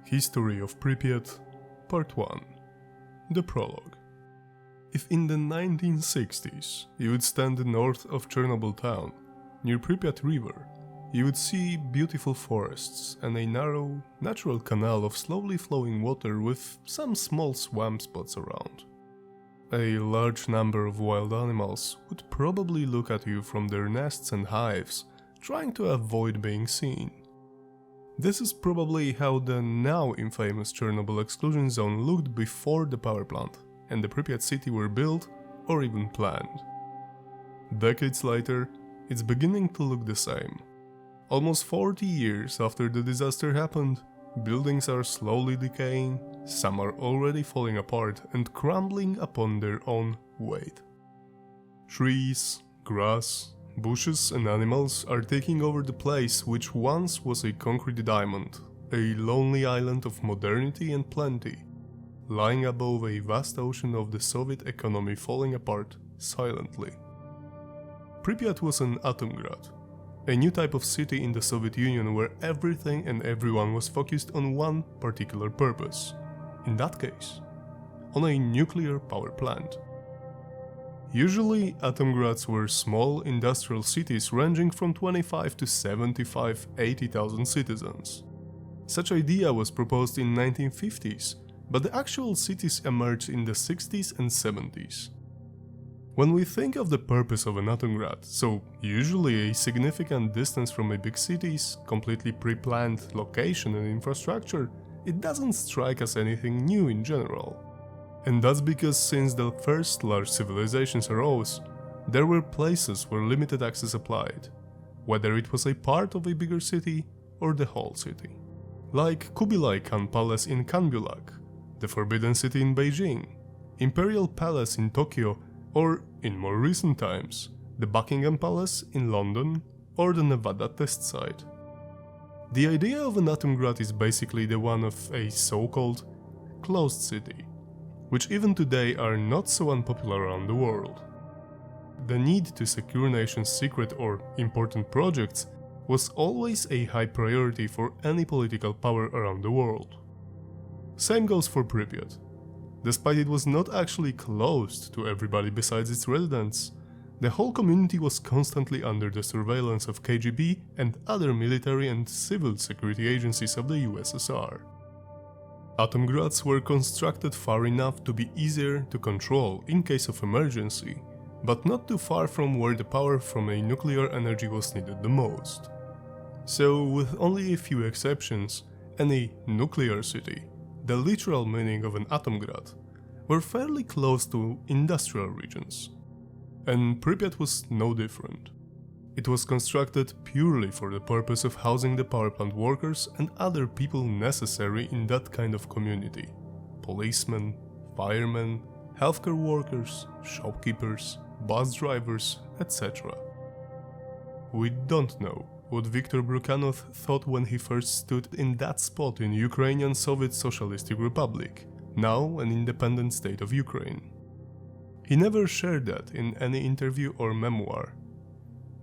History of Pripyat, Part 1. The Prologue. If in the 1960s you would stand north of Chernobyl town, near Pripyat River, you would see beautiful forests and a narrow, natural canal of slowly flowing water with some small swamp spots around. A large number of wild animals would probably look at you from their nests and hives, trying to avoid being seen. This is probably how the now infamous Chernobyl exclusion zone looked before the power plant and the Pripyat city were built or even planned. Decades later, it's beginning to look the same. Almost 40 years after the disaster happened, buildings are slowly decaying, some are already falling apart and crumbling upon their own weight. Trees, grass, bushes and animals are taking over the place which once was a concrete diamond, a lonely island of modernity and plenty, lying above a vast ocean of the Soviet economy falling apart silently. Pripyat was an Atomgrad, a new type of city in the Soviet Union where everything and everyone was focused on one particular purpose, in that case, on a nuclear power plant. Usually, Atomgrads were small industrial cities ranging from 25 to 75, 80,000 citizens. Such idea was proposed in 1950s, but the actual cities emerged in the 60s and 70s. When we think of the purpose of an Atomgrad, so usually a significant distance from a big city's completely pre-planned location and infrastructure, it doesn't strike us anything new in general. And that's because since the first large civilizations arose, there were places where limited access applied, whether it was a part of a bigger city or the whole city. Like Kubilai Khan Palace in Kanbulak, the Forbidden City in Beijing, Imperial Palace in Tokyo, or, in more recent times, the Buckingham Palace in London or the Nevada test site. The idea of an Atomgrad is basically the one of a so-called closed city, which even today are not so unpopular around the world. The need to secure nations' secret or important projects was always a high priority for any political power around the world. Same goes for Pripyat. Despite it was not actually closed to everybody besides its residents, the whole community was constantly under the surveillance of KGB and other military and civil security agencies of the USSR. Atomgrads were constructed far enough to be easier to control in case of emergency, but not too far from where the power from a nuclear energy was needed the most. So, with only a few exceptions, any nuclear city, the literal meaning of an Atomgrad, were fairly close to industrial regions. And Pripyat was no different. It was constructed purely for the purpose of housing the power plant workers and other people necessary in that kind of community. Policemen, firemen, healthcare workers, shopkeepers, bus drivers, etc. We don't know what Viktor Brukhanov thought when he first stood in that spot in Ukrainian Soviet Socialistic Republic, now an independent state of Ukraine. He never shared that in any interview or memoir.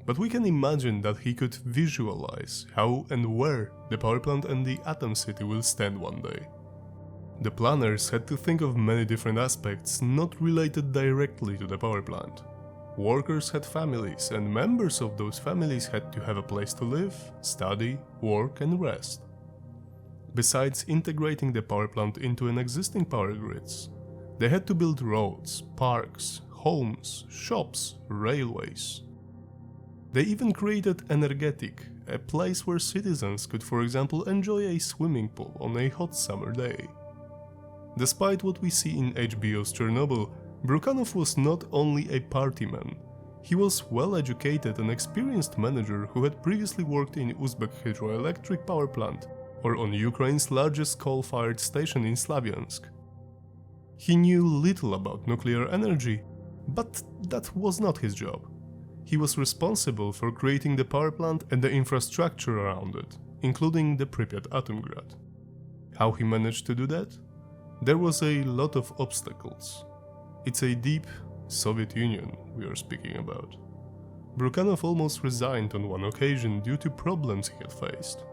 But we can imagine that he could visualize how and where the power plant and the atom city will stand one day. The planners had to think of many different aspects not related directly to the power plant. Workers had families, and members of those families had to have a place to live, study, work and rest. Besides integrating the power plant into an existing power grids, they had to build roads, parks, homes, shops, railways. They even created Energetic, a place where citizens could, for example, enjoy a swimming pool on a hot summer day. Despite what we see in HBO's Chernobyl, Brukhanov was not only a party man, he was well-educated and experienced manager who had previously worked in Uzbek hydroelectric power plant or on Ukraine's largest coal-fired station in Slavyansk. He knew little about nuclear energy, but that was not his job. He was responsible for creating the power plant and the infrastructure around it, including the Pripyat Atomgrad. How he managed to do that? There was a lot of obstacles. It's a deep Soviet Union we are speaking about. Brukhanov almost resigned on one occasion due to problems he had faced.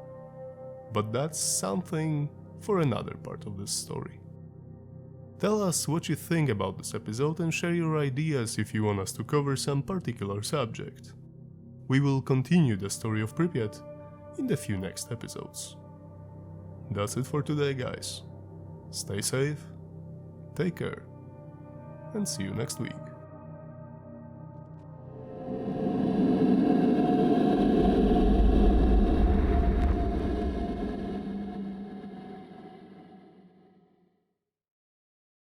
But that's something for another part of this story. Tell us what you think about this episode and share your ideas if you want us to cover some particular subject. We will continue the story of Pripyat in the few next episodes. That's it for today, guys. Stay safe, take care, and see you next week.